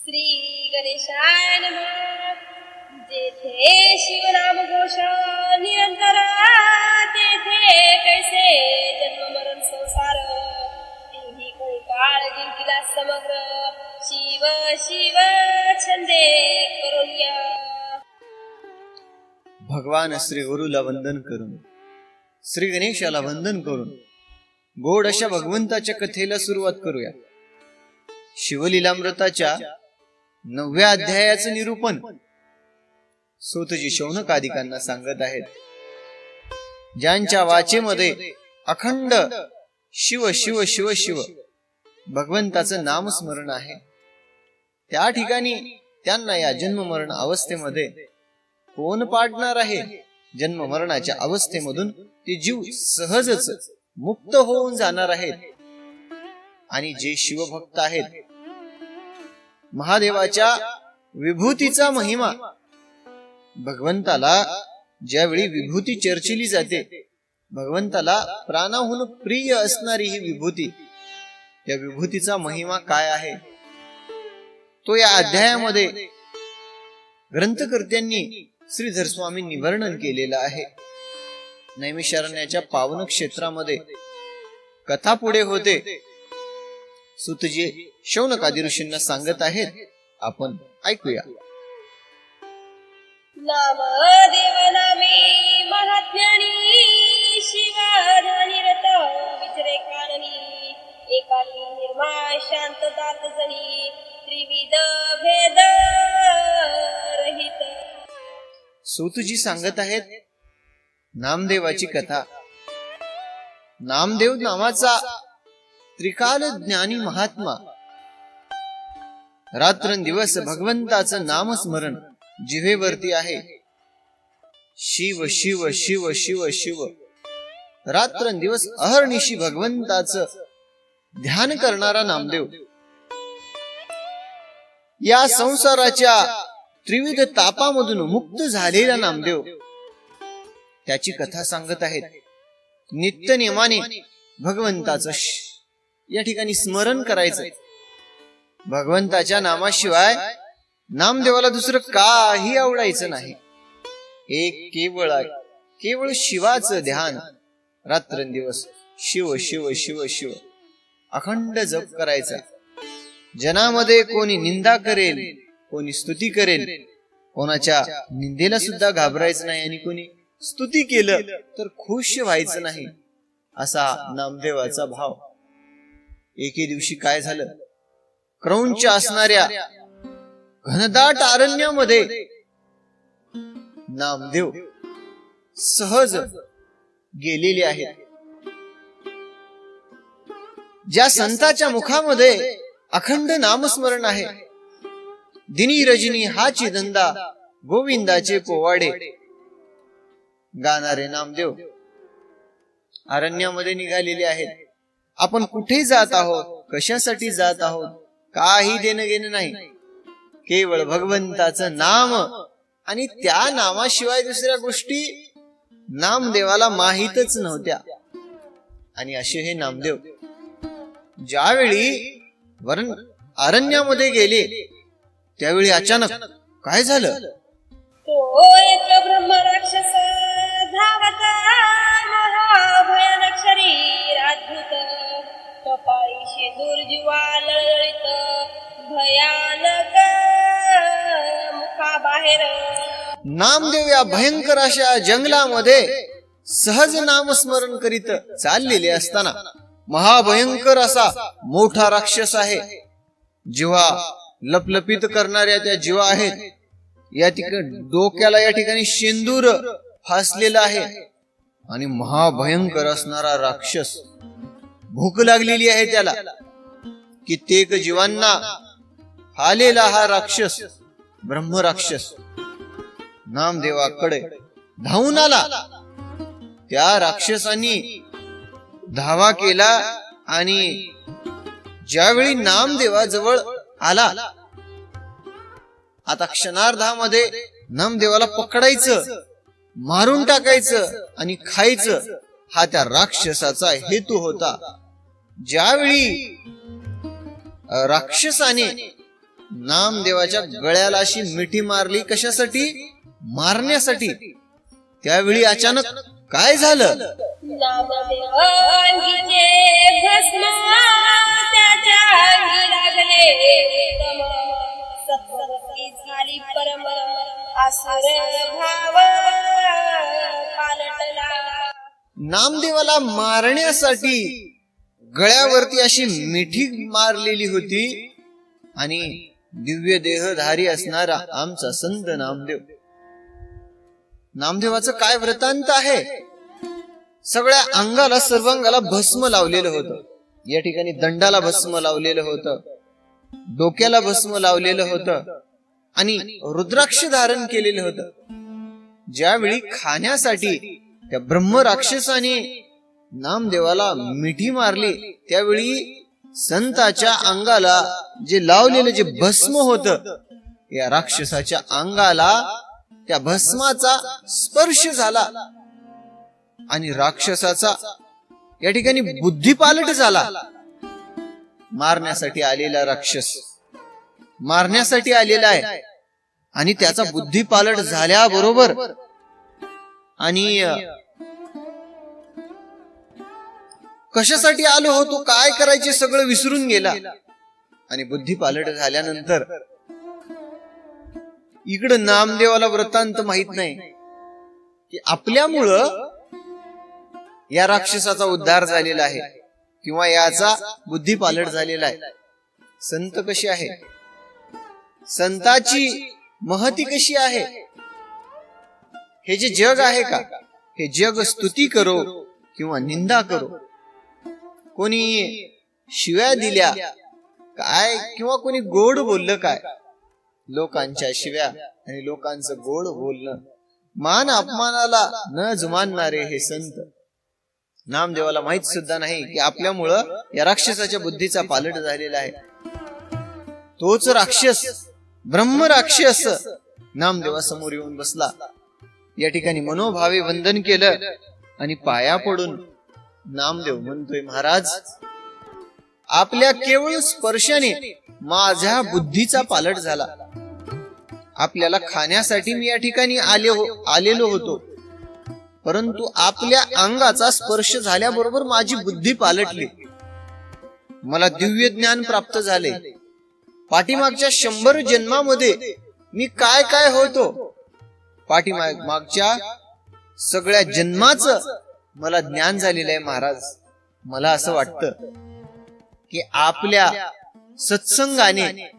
श्री गणेशाय नमः. जेथे शिवनाम घोष निरंतर तेथे कैसे जन्म मरण संसार तिन्ही काळ जिंकिला समग्र शिव शिव छंदे करूया. भगवान श्री गुरुला वंदन करून, श्री गणेशाला वंदन करून गोड अशा भगवंताच्या कथेला सुरुवात करूया. शिवलीलामृताच्या 9व्या अध्यायाचं निरूपण सूतजी शौनकादिकांना सांगत आहेत. ज्यांच्या वाचेमध्ये अखंड शिव शिव शिव शिव भगवंताचं नामस्मरण आहे, त्या ठिकाणी त्यांना या जन्म मरण अवस्थेमध्ये कोण पाडणार आहे? जन्म मरणाच्या अवस्थेमधून ते जीव सहजच मुक्त होऊन जाणार आहेत. आणि जे शिवभक्त आहेत, महादेवाच्या विभूतीचा महिमा, भगवंताला ज्यावेळी विभूती चर्चिली जाते, भगवंताला प्राणाहून प्रिय असणारी ही विभूती, या विभूतीचा महिमा काय आहे तो या अध्यायामध्ये ग्रंथकर्त्यांनी श्रीधर स्वामींनी वर्णन केलेलं आहे. नैमिषारण्याच्या पावन क्षेत्रामध्ये कथा पुढे होते. सूतजी शौनकादी ऋषींना सांगत आहेत, आपण ऐकूया. नाम देव नामे महाज्ञानी शिवाधानिरत विचरे काननी एकाकी निर्माण शांत दात जणी त्रिविध भेद रहित. सूतजी सांगत आहेत नामदेवाची कथा. नामदेव नावाचा त्रिकाल ज्ञानी महात्मा रात्रंदिवस भगवंताचं नामस्मरण जिव्हेवरती आहे. शिव शिव शिव शिव शिव रात्रंदिवस अहर्निशी भगवंताचं ध्यान करणारा नामदेव, या संसाराच्या त्रिविध तापामधून मुक्त झालेला नामदेव त्याची कथा सांगत आहेत. नित्य नेमाने भगवंताचं या ठिकाणी स्मरण करायचं. भगवंताच्या नामाशिवाय नामदेवाला दुसरं काही आवडायचं नाही. एक केवळ शिवाचं ध्यान रात्रंदिवस शिव शिव शिव शिव अखंड जप करायचा. जनामध्ये कोणी निंदा करेल, कोणी स्तुती करेल, कोणाच्या निंदेला सुद्धा घाबरायचं नाही, आणि कोणी स्तुती केलं तर खुश व्हायचं नाही, असा नामदेवाचा भाव. एके दिवशी काय झालं, क्रौंच असणाऱ्या घनदाट अरण्यामध्ये नामदेव सहज गेलेले आहेत. ज्या संताच्या मुखामध्ये अखंड नामस्मरण आहे, दिनी रजनी हाची धंदा गोविंदाचे पोवाडे गाणारे नामदेव अरण्यामध्ये निघालेले आहेत. आपण कुठे जात आहोत, कशासाठी जात आहोत, काही देणं घेणं नाही. केवळ भगवंताचं नाम आणि त्या नामाशिवाय दुसऱ्या गोष्टी नामदेवाला माहीतच नव्हत्या. आणि असे हे नामदेव ज्यावेळी अरण्यामध्ये गेले, त्यावेळी अचानक काय झालं, तो एक ब्रह्म राक्षस धावत महाभयानक शरीर अद्भुत कपाळी शेंदूर जीवा लळलित भयानक मुखाबाहेर. नामदेव या भयंकर अशा जंगलामध्ये सहज नामस्मरण करीत चाललेले असताना महाभयंकर असा मोठा राक्षस आहे. जीवा लपलपित करणाऱ्या त्या जीवा आहेत. या ठिकाणी डोक्याला या ठिकाणी शेंदूर फासलेला आहे, आणि महाभयंकर असणारा राक्षस. भूक लागलेली आहे त्याला. कित्येक जीवांना आलेला हा राक्षस ब्रह्म राक्षस नामदेवाकडे धावून आला. त्या राक्षसांनी धावा केला, आणि ज्यावेळी नामदेवाजवळ आला, आता क्षणार्धामध्ये नामदेवाला पकडायचं, मारून टाकायचं आणि खायचं, हा त्या राक्षसाचा हेतू होता. ज्यावेळी राक्षसाने नामदेवाच्या गळ्याला अशी मिठी मारली. कशासाठी? मारण्यासाठी. त्यावेळी अचानक काय झालं? नामदेवांगीचे भस्म त्याच्या अंगी लागले उत्तम. सत्ववती झाली परम असुर भाव पालटला. नामदेवाला मारण्यासाठी गळ्यावरती अशी मिठी मारलेली होती आणि दिव्य देहधारी असणारा आमचा संत नामदेव. नामदेवाचं काय वृत्तांत आहे? सगळ्या अंगाला सर्वांगाला भस्म लावलेलं होतं. या ठिकाणी दंडाला भस्म लावलेलं होतं, डोक्याला भस्म लावलेलं होतं आणि रुद्राक्ष धारण केलेलं होतं. ज्यावेळी खाण्यासाठी त्या ब्रह्म राक्षसाने नामदेवाला मिठी मारली त्यावेळी संताच्या अंगाला जे लावलेलं जे भस्म होतं, या राक्षसाच्या अंगाला त्या भस्माचा स्पर्श झाला आणि राक्षसाचा या ठिकाणी बुद्धिपालट झाला. मारण्यासाठी आलेला राक्षस मारण्यासाठी आलेला आहे आणि त्याचा बुद्धिपालट झाल्याबरोबर आणि कशासाठी आलो होतो, काय करायचे सगळं विसरून गेला. आणि बुद्धिपालट झाल्यानंतर इकडं नामदेवाला वृत्तांत माहित नाही की आपल्यामुळं या राक्षसाचा उद्धार झालेला आहे किंवा याचा बुद्धिपालट झालेला आहे. संत कशी आहे, संताची महती कशी आहे, हे जे जग आहे का, हे जग स्तुती करो किंवा निंदा करो, कोणी शिव्या दिल्या काय किंवा कोणी गोड बोललं काय, लोकांच्या शिव्या आणि लोकांचं गोड बोलणं, मान अपमानाला न जुमानणारे हे संत. नामदेवाला माहित सुद्धा नाही की आपल्यामुळं या राक्षसाच्या बुद्धीचा पालट झालेला आहे. तोच राक्षस ब्रह्म राक्षस नामदेवासमोर येऊन बसला. या ठिकाणी मनोभावे वंदन केलं आणि पाया पडून नामदेव म्हणतोय, महाराज आपल्या केवळ स्पर्शाने माझ्या बुद्धीचा पालट झाला. आपल्याला खाण्यासाठी मी या ठिकाणी आलेलो होतो, परंतु आपल्या अंगाचा स्पर्श झाल्याबरोबर माझी बुद्धी पालटली. मला दिव्य ज्ञान प्राप्त झाले. पाठीमागच्या 100 जन्मामध्ये मी काय काय होतो, पाठीमागच्या सगळ्या जन्माचं मला ज्ञान झालेलं आहे. महाराज मला असं वाटतं की आपल्या सत्संगाने,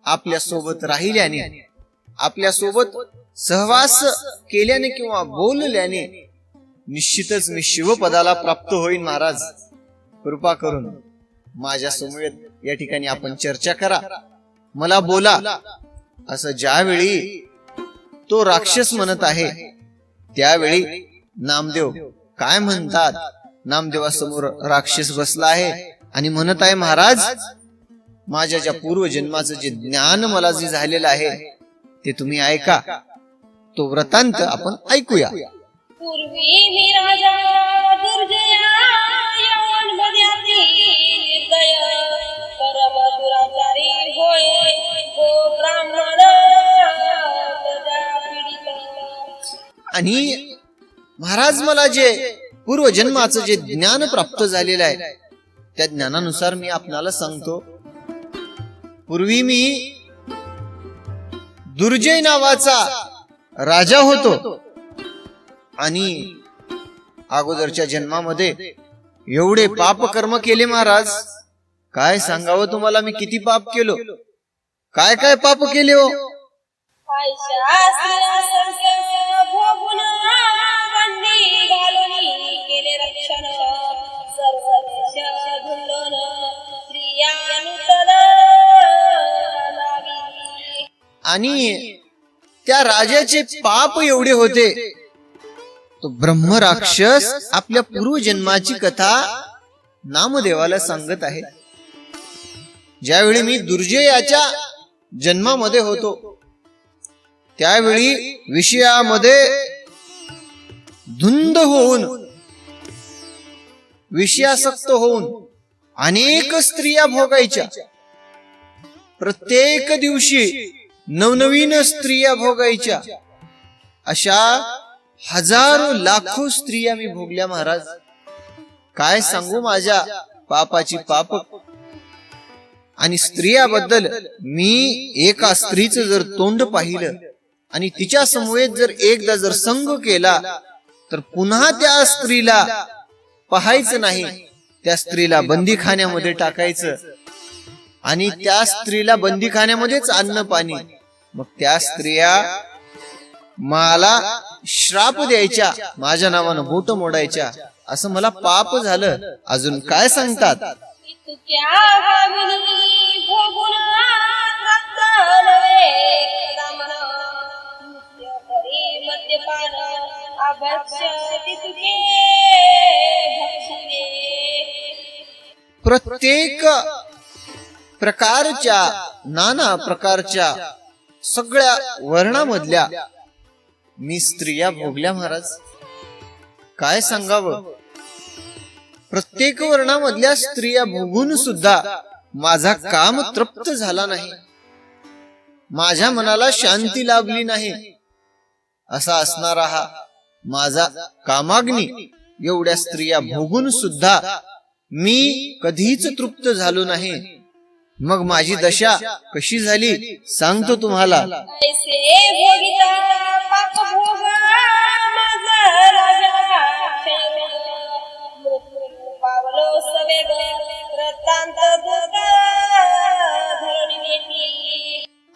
आपल्या सोबत राहिल्याने, आपल्या सोबत सहवास केल्याने किंवा बोलल्याने निश्चितच मी शिवपदाला प्राप्त होईन. महाराज कृपा करून माझ्या समवेत या ठिकाणी आपण चर्चा करा, मला बोला. असं ज्यावेळी तो राक्षस म्हणत आहे त्यावेळी नामदेव काय म्हणतात? नामदेवासमोर राक्षस बसला आहे आणि म्हणत आहे, महाराज माझ्या ज्या पूर्वजन्माचं जे ज्ञान मला जे झालेलं आहे ते तुम्ही ऐका. तो वृत्तांत आपण ऐकूया. पूर्वी मी राजा दुर्जया यवनमध्याती निर्दय परम दुराचारी होय गो ब्राह्मण प्रजा पीडित. आणि महाराज मला जे पूर्वजन्माचं जे ज्ञान प्राप्त झालेलं आहे त्या ज्ञानानुसार मी आपणाला सांगतो. पूर्वी मी दुर्जय नावाचा राजा होतो आणि अगोदरच्या जन्मामध्ये एवढे पाप कर्म केले. महाराज काय सांगावं तुम्हाला, मी किती पाप केलो, काय काय पाप केले हो. भोगून बंदी घालून केले रक्षण सर्व देश धुंडून स्त्रियानुतन लावी. आणि त्या राजाचे पाप एवढे होते, तो ब्रह्म राक्षस आपल्या पूर्वजन्माची कथा नामदेवाला सांगत आहे. ज्यावेळी मी दुर्जयाच्या जन्मामध्ये होतो त्यावेळी विषयामध्ये धुंद होऊन, विषयासक्त होऊन अनेक स्त्रिया भोगायच्या. प्रत्येक दिवशी नवनवीन स्त्रिया भोगायच्या. अशा हजारो लाखो स्त्रिया मी भोगल्या महाराज. काय सांगू माझ्या पापाची पाप. आणि स्त्रियाबद्दल मी एका स्त्रीचं जर तोंड पाहिलं आणि तिच्या समवेत जर एकदा जर संग केला तर पुन्हा त्या स्त्रीला पाहायचं नाही. त्या स्त्रीला बंदीखान्यामध्ये टाकायचं आणि त्या स्त्रीला बंदीखान्यामध्येच अन्न पाणी. मग त्या स्त्रिया मला श्राप द्यायच्या, माझ्या नावानं बोट मोडायच्या. असं मला पाप झालं. अजून काय सांगतात. प्रत्येक प्रकारच्या नाना प्रकारच्या सगळ्या वर्णामधल्या मी स्त्रिया भोगल्या महाराज. काय सांगावं. प्रत्येक वर्णामधल्या स्त्रिया भोगून सुद्धा माझा काम तृप्त झाला नाही. माझ्या मनाला शांती लाभली नाही. असा असणारा हा माझा कामाग्नी. एवढ्या स्त्रिया भोगून सुद्धा मी कधीच तृप्त झालो नाही. मग माझी दशा कशी झाली सांगतो तुम्हाला.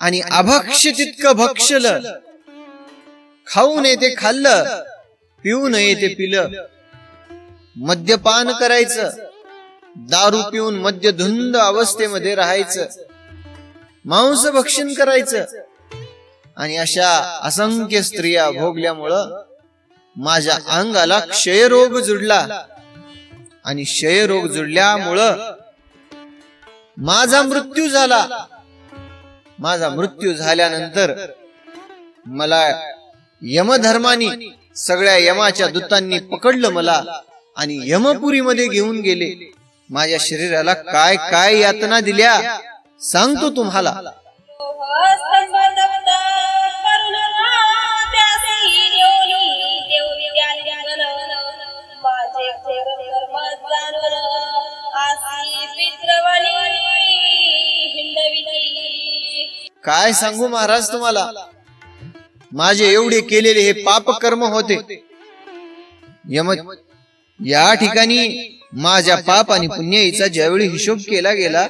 आणि अभक्ष्य तितकं भक्षलं, खाऊ नये ते खाल्लं, पिऊ नये ते पिलं. मद्यपान करायचं, दारू पिऊन मद्यधुंद अवस्थेमध्ये राहायचं, मांस भक्षण करायचं. आणि अशा असंख्य स्त्रिया भोगल्यामुळं माझ्या अंगाला क्षयरोग जुडला. आणि क्षयरोग जुडल्यामुळं माझा मृत्यू झाला. माझा मृत्यू झाल्यानंतर मला यमधर्मानी सगळ्या यमाच्या दूतांनी पकडलं मला आणि यमपुरीमध्ये घेऊन गेले. माझ्या शरीराला काय काय यातना दिल्या सांगतो तुम्हाला. काय सांगू महाराज तुम्हाला. माझे एवढे केलेले हे पाप कर्म होते. या ठिकाणी माझ्या पाप आणि पुण्याईचा ज्यावेळी हिशोब केला गेला,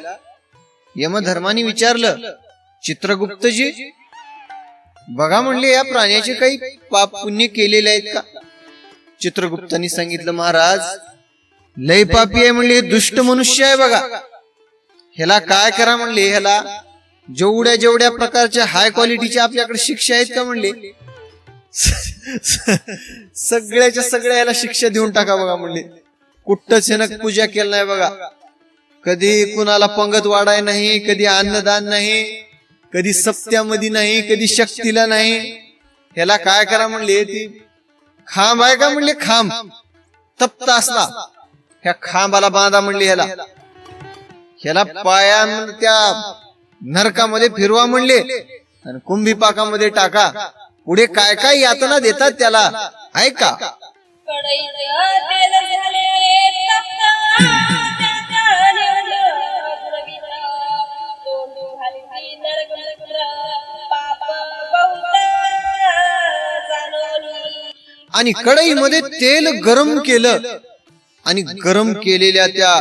यमधर्माने विचारलं, चित्रगुप्तजी बघा म्हणले या प्राण्याचे काही पाप पुण्य केलेले आहेत का. चित्रगुप्तांनी सांगितलं, महाराज लय पापी आहे म्हणले, दुष्ट मनुष्य आहे बघा. ह्याला काय करा म्हणले, ह्याला जेवढ्या जेवढ्या प्रकारच्या हाय क्वालिटीच्या आपल्याकडे शिक्षा आहेत का म्हणले, सगळ्याच्या सगळ्या ह्याला शिक्षा देऊन टाका बघा म्हणले. कुठंच ह्यानं पूजा केलं नाही बघा, कधी कुणाला पंगत वाढाय नाही, कधी अन्नदान नाही, कधी सप्त्यामध्ये नाही, कधी शक्तीला नाही. ह्याला काय करा म्हणले, ती खांब आहे का म्हणले, खांब तप्त असला ह्या खांबाला बांधा म्हणले, ह्याला पाया त्या नरकामध्ये फिरवा म्हणले आणि कुंभी पाकामध्ये टाका. पुढे काय काय यातना देतात त्याला ऐका. आणि कढईमध्ये तेल गरम केलं आणि गरम केलेल्या त्या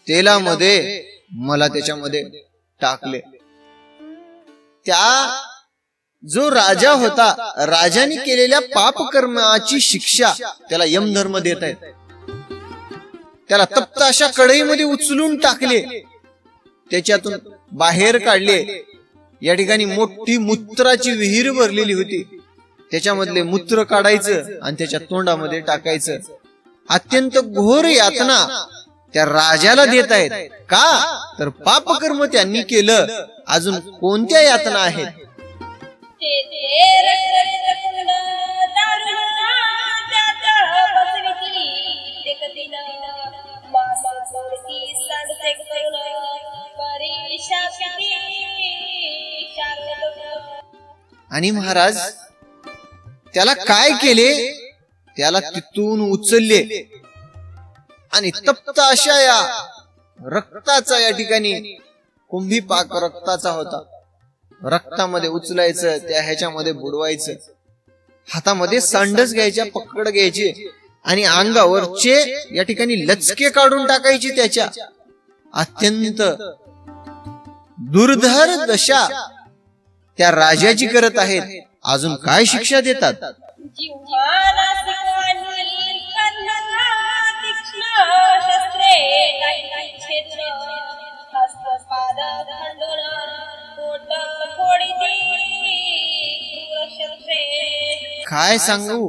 तेलामध्ये मला त्याच्यामध्ये टाकले. त्या जो राजा होता, राजाने केलेल्या पाप कर्माची शिक्षा त्याला यमधर्म देत आहेत. त्याला तप्त अशा कढईमध्ये उचलून टाकले, त्याच्यातून बाहेर काढले. या ठिकाणी मोठी मूत्राची विहीर भरलेली होती, त्याच्यामधले मूत्र काढायचं आणि त्याच्या तोंडामध्ये टाकायचं. अत्यंत घोर यातना त्या राजाला देत आहेत. का तर पापकर्म त्यांनी केलं. अजून कोणत्या यातना आहेत. आणि महाराज त्याला काय केले, त्याला तिथून उचलले आणि तप्त अशा या रक्ताचा या ठिकाणी कुंभीपाक रक्ताचा होता. रक्तामध्ये उचलायचं, त्या ह्याच्यामध्ये बुडवायचं, हातामध्ये सांडच घ्यायच्या, पकड घ्यायचे आणि अंगावरचे या ठिकाणी लचके काढून टाकायचे. त्याच्या अत्यंत दुर्धर दशा त्या राजाची करत आहेत. अजून काय शिक्षा देतात? जिव्हाना शिकवानी कर्णना तीक्ष्ण शस्त्रे नाही क्षेत्र हस्तपाद खंडोन पोट फोडिती क्रूर शस्त्रे. काय सांगू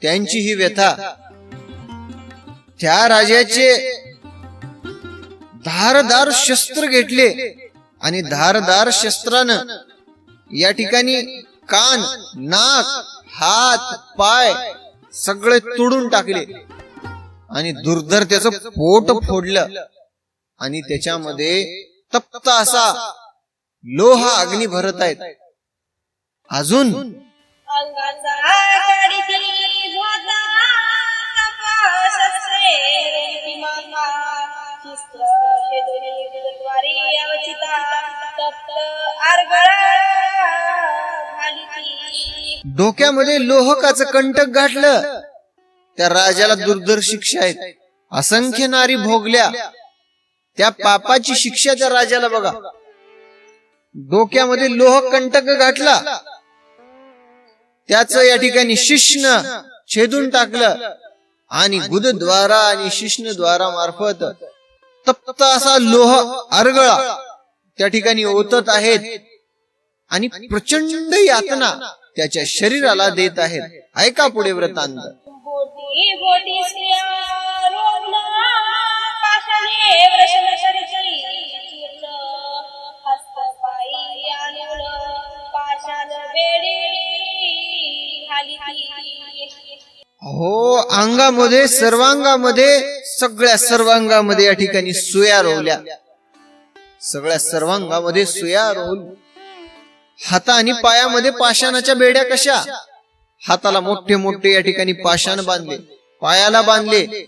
त्यांची ही व्यथा. त्या राजाचे धारदार शस्त्र घेतले आणि धारदार शस्त्रानं या ठिकाणी कान, नाक, हात, पाय सगळे तोडून टाकले आणि दुर्धर त्याचं पोट फोडलं आणि त्याच्यामध्ये तप्त असा लोह अग्नी भरत आहेत. अजून अंगाचा गाडीती धोता शस्त्रे रेती माता शिस्त्र शेदोनी द्वारी अवचिता तप्त आरगळा घालिती. डोक्यामध्ये लोहकाचं कंटक गाठलं. त्या राजाला दुर्धर शिक्षा आहेत. असंख्य नारी भोगल्या. त्या पापाची शिक्षा त्या राजाला बघा. डोक्यामध्ये लोह कंटक गाठला, त्याच या ठिकाणी शिश्न छेदून टाकलं आणि गुदद्वारा आणि शिश्नद्वारा मार्फत तप्त असा लोह अर्गळा त्या ठिकाणी ओतत आहेत आणि प्रचंड यातना त्याच्या शरीराला देत आहेत. ऐका पुढे वृत्तांत. बोटी बोटी स्त्रिया रोगना पाशाने वृषण शरीची चूर्ण हस्तपायी आणून पाशान बेडी घालिती. हो, अंगामध्ये सर्वांगामध्ये सगळ्या सर्वांगामध्ये या ठिकाणी सुया रोवल्या. सगळ्या सर्वांगामध्ये सुया रोवल्या. हाता आणि पायामध्ये पाषाणाच्या बेड्या. कशा? हाताला मोठे मोठे या ठिकाणी पाषाण बांधले, पायाला बांधले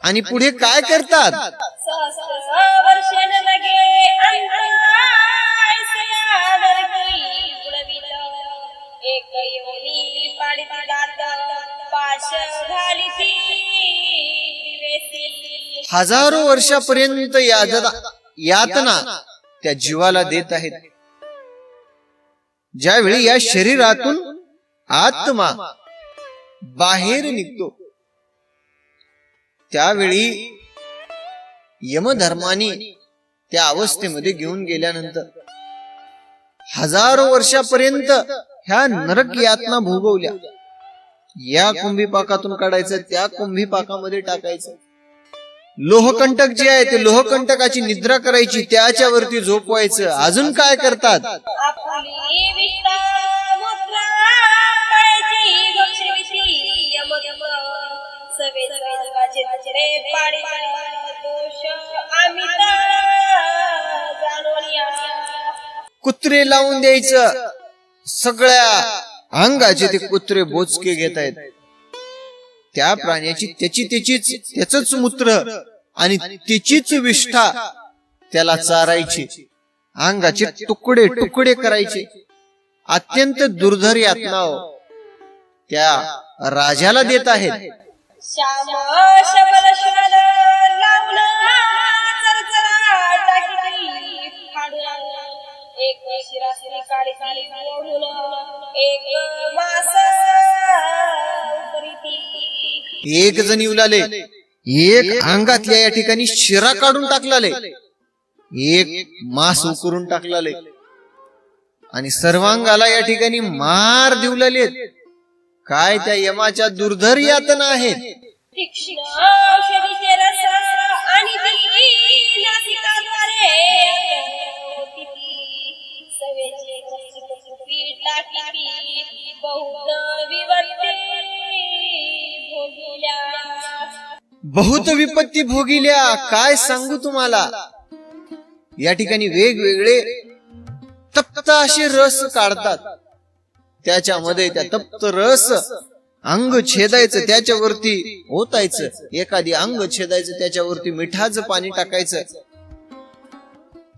आणि पुढे काय करतात? वर्षण लगे अंतरायसया नरकी उडवित एक योनी पाडिती दात पाश घालिती दिवेसी. हजारो वर्षापर्यंत यातना त्या जीवाला देत आहेत. ज्यावेळी या शरीरातून आत्मा बाहेर निघतो त्यावेळी यमधर्माने त्या अवस्थेमध्ये घेऊन गेल्यानंतर हजारो वर्षापर्यंत ह्या नरक यातना भोगवल्या. या कुंभीपाकातून काढायचं, त्या कुंभीपाकामध्ये टाकायचं. लोहकंटक जे आहे ते लोहकंटकाची निद्रा करायची, त्याच्यावरती झोपवायचं. अजून काय करतात? आपली विष्टा मुद्रा काळजी भक्षविती यमदम सवे सर्वाचे तचरे पाडी दोष अमित जाणोनिया. कुत्रे लावून द्यायचं. सगळ्या अंगाचे ते कुत्रे बोचके घेत आहेत. त्या प्राण्याची त्याच मूत्र आणि त्याचीच विष्ठा त्याला चारायची. अंगाचे तुकडे तुकडे करायचे. अत्यंत दुर्धर यातना त्या राजाला देत आहेत. श्याम शबल शबल लावून चरचरा टाकीती फाडून एक शिरासरी काढीती मोडून एक मास उतरीती. एक जण उलाले, एक अंगातल्या या ठिकाणी शिरा काढून टाकलाले, एक मांस उकरून टाकलाले आणि सर्वांगाला या ठिकाणी मार देऊ लागलेत. काय त्या यमाच्या दुर्धर यातना आहेत. तीक्ष्ण औषधीचे रस आणि ती नासिकाद्वारे ओतिती. सवेचे पीठ टाकीती बहुत विवत्ते भोगिल्या. बहुत विपत्ती भोगिल्या. काय सांगू तुम्हाला. या ठिकाणी वेगवेगळे तप्त असे रस काढतात त्याच्यामध्ये त्या तप्त रस अंग छेदायचं, त्याच्यावरती ओतायचं, एखादी अंग छेदायचं, त्याच्यावरती मिठाचं पाणी टाकायचं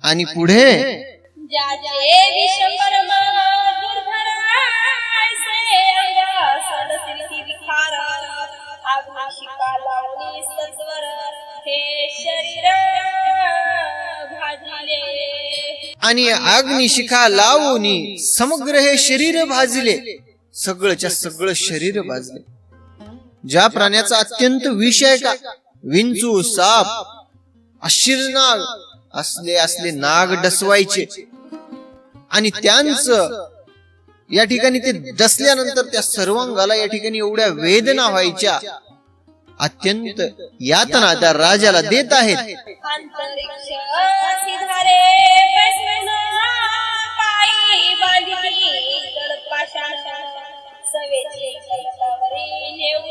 आणि पुढे ज्याचे विश्वकर्म दुर्धरायसे अंगा सडसिल विखार आगशिका लावणी सत्वर हे शरीर भाजले आणि अग्निशिखा लावून समग्र हे शरीर भाजले, सगळंच्या सगळं शरीर भाजले. ज्या प्राण्याचा अत्यंत विष आहे का, विंचू, साप, अशीरनाग असले नाग डसवायचे आणि त्यांचं या ठिकाणी ते डसल्यानंतर त्या सर्वांगाला या ठिकाणी एवढ्या वेदना व्हायच्या, अत्यंत यातना त्या राजाला देत आहेत. अंतरिक्ष सिधारे बसून पायी बांधिली तळपाषाण सवेची कल्पावरी नेऊन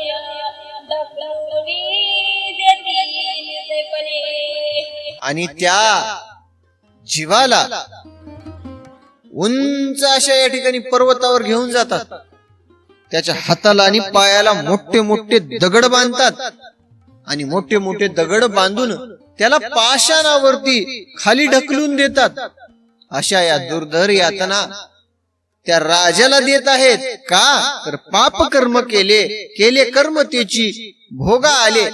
डबडवणी देती निर्दयपणे. आणि त्या जीवाला उंच अशा या ठिकाणी पर्वतावर घेऊन जातात. त्याच्या हाताला आणि पायाला मोठे मोठे दगड बांधतात आणि मोठे मोठे दगड बांधून त्याला पाषाणावरती खाली ढकलून देतात. अशा या दुर्धर यातना त्या राजाला देत आहेत. का तर पाप कर्म केले कर्म त्याची भोगा आले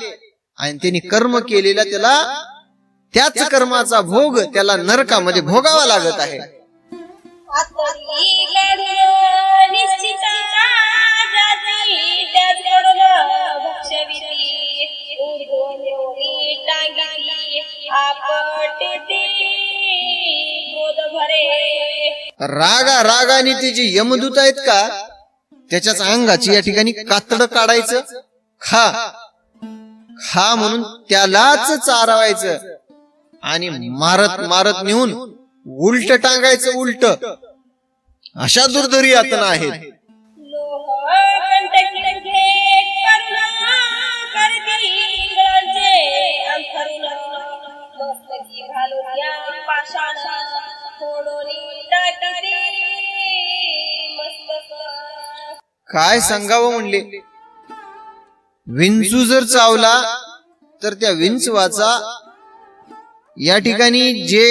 आणि त्यांनी कर्म केलेला त्याला त्याच कर्माचा भोग त्याला नरकामध्ये भोगावा लागत आहे. रागाने ते जे यमदूत आहेत का, त्याच्याच अंगाची या ठिकाणी कातड काढायचं, खा खा म्हणून त्यालाच चारवायचं आणि मारत मारत नेऊन उलट टांगायचं, उलट. अशा दुर्धरी यातना आहेत. काय सांगावं म्हणले, विंचू जर चावला तर त्या विंचवाचा या ठिकाणी जे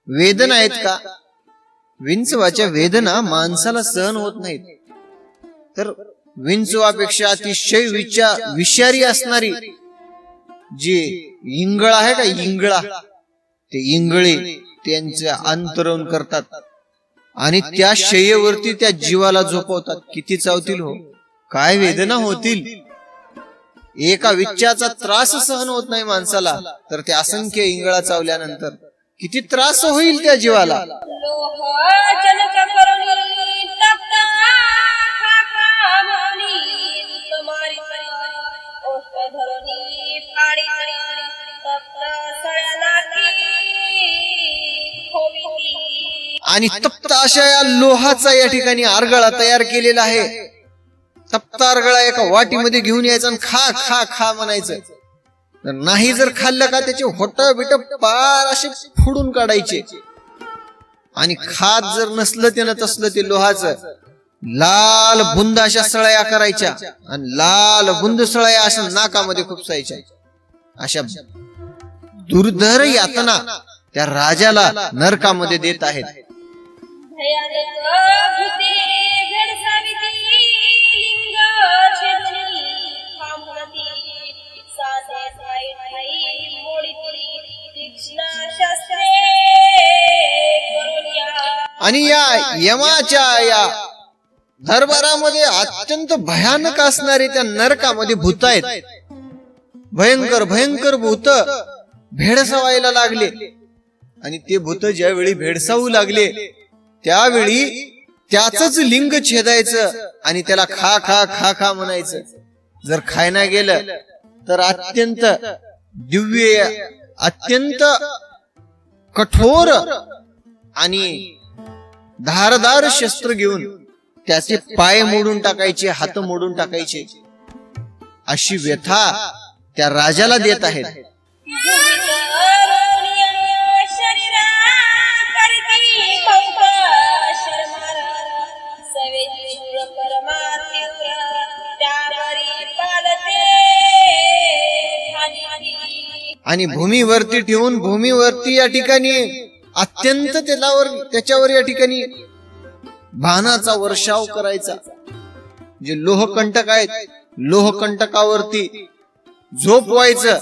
वेदना आहेत का, विंचवाच्या वेदना माणसाला सहन होत नाहीत. तर विंचवापेक्षा अतिशय विषारी असणारी जी इंगळ आहे का, इंगळा, ते इंगळे त्यांचे अंतरण करतात आणि त्या शय्येवरती त्या जीवाला झोपवतात. किती चावतील हो, काय वेदना होतील. एका विच्छाचा त्रास सहन होत नाही माणसाला, तर त्या असंख्य इंगळा चावल्यानंतर किती त्रास होईल त्या जीवाला. आणि तप्त अशा या लोहाचा या ठिकाणी आरगळा तयार केलेला आहे. तप्त आरगळा एका वाटीमध्ये घेऊन यायचा आणि खा खा खा म्हणायचं. नाही जर खाल्लं का त्याचे होट बिट पार असे फोडून काढायचे. आणि खात जर नसलं त्यानं तसलं ते लोहाचं लाल बुंद अशा सळया करायच्या आणि लाल बुंद सळया अशा नाकामध्ये खुपसायच्या. अशा दुर्धर यातना त्या राजाला नरकामध्ये देत आहेत. आणि या यमाच्या या दरबारामध्ये अत्यंत भयानक असणारे त्या नरकामध्ये भूत आहेत. भयंकर भयंकर भूत भेडसावायला लागले. आणि ते भूत ज्यावेळी भेडसावू लागले त्यावेळी त्याच लिंग छेदायचं आणि त्याला खा खा खा खा म्हणायचं. जर खायला गेलं तर अत्यंत दिव्य, अत्यंत कठोर आणि धारदार शस्त्र घेऊन त्याचे पाय मोडून टाकायचे, हात मोडून टाकायचे. अशी व्यथा त्या राजाला देत आहेत. आणि भूमीवरती ठेवून भूमीवरती या ठिकाणी अत्यंत त्याच्यावर या ठिकाणी बाणाचा वर्षाव करायचा. जे लोहकंटक आहेत, लोहकंटकावरती झोपवायचं.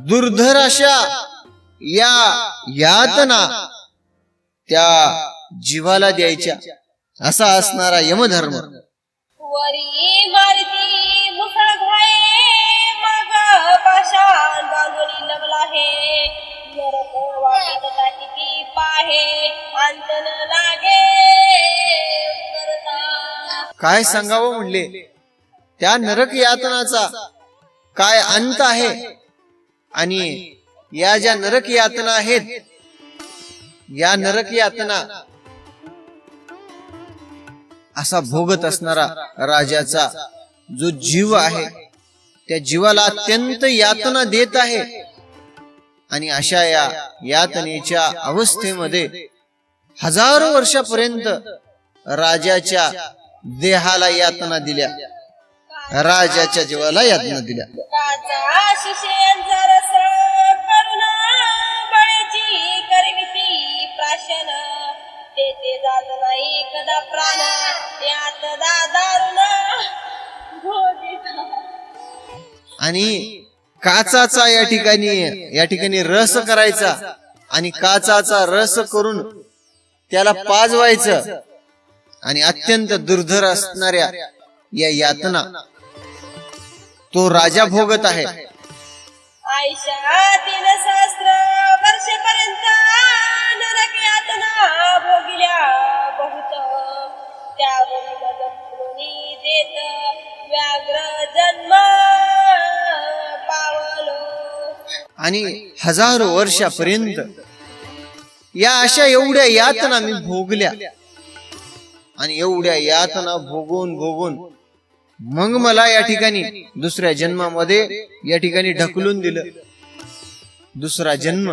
दुर्धर अशा या यातना त्या जीवाला द्यायच्या. असा असणारा यमधर्म. वरी मारती मुसळधारे, मग पाषाण बांधुनी लगला हे. नरक वाटेत ताटिकी पाहे, अंत न लागे करता. काय सांगावं म्हणले, त्या नरक यातनाचा काय अंत आहे. आणि या ज्या नरक यातना आहेत, या नरक यातना असा भोगत असणारा राजाचा जो जीव आहे, त्या जीवाला अत्यंत यातना देत आहे. आणि अशा या यातनेच्या अवस्थेमध्ये हजारो वर्षापर्यंत राजाच्या देहाला यातना दिल्या, राजाच्या जीवाला यातना दिल्या. काचा शिष्यांचा रस करुणा, बळीची करविती प्राशन. तेथे जात नाही कदा प्राण, यात दारुण भोगिता. आणि काचाचा या ठिकाणी रस करायचा. आणि काचाचा रस करून त्याला पाजवायचं. आणि अत्यंत दुर्धर असणाऱ्या या यातना तो राजा भोगत आहे. आयुष्या 3 सहस्र वर्षेपर्यंत नरक यातना भोगिल्या बहुत. त्यावरून मदपुनी देत व्याघ्र जन्म पावलो. आणि हजारो वर्षापर्यंत या अशा एवढ्या यातना मी भोगल्या. आणि एवढ्या यातना भोगून भोगून मग मला या ठिकाणी दुसऱ्या जन्मामध्ये या ठिकाणी ढकलून दिलं. दुसरा जन्म